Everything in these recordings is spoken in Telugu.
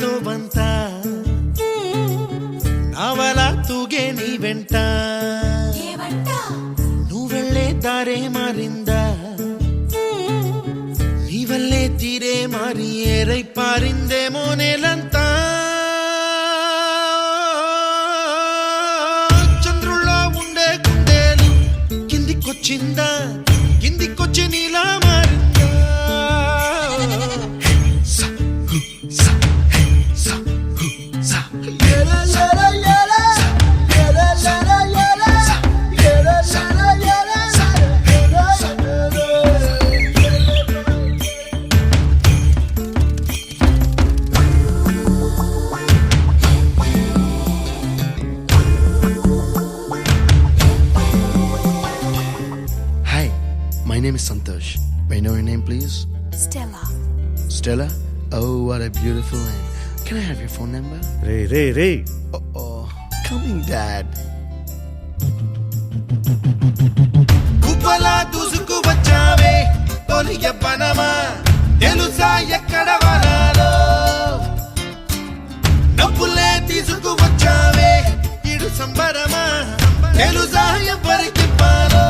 నీతో వంత నావల తూగే నీ వెంట నువ్వెళ్ళే దారే మారిందా నీ వల్లే తీరే మారి ఏరై పారిందేమో నేలంతా చంద్రుల్లో ఉండే గుండెలు కిందికొచ్చిందా కిందికొచ్చి నీలా మారిందా My name is Santosh. May I know your name, please? Stella. Stella? Oh, what a beautiful name. Can I have your phone number? Ray Oh, coming, Dad. కుప్పలా దూసుకు వచ్చావే తొలి యవ్వనమా తెలుసా ఎక్కడ వనాలో నవ్వులే తీసుకు వచ్చావే ఇడు సంబరమా తెలుసా ఎవరికి పాలో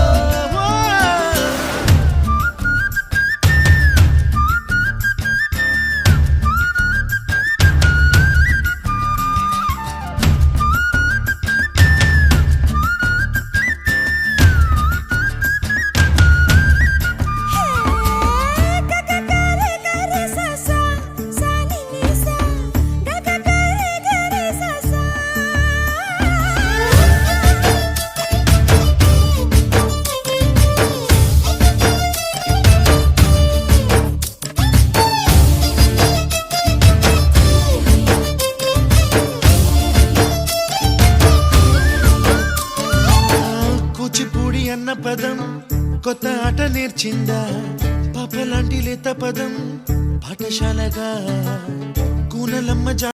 కూచిపూడి అన్న పదం కొత్త ఆట నేర్చిందా పాపలాంటి లేత పదం పాఠశాలగా కూనలమ్మ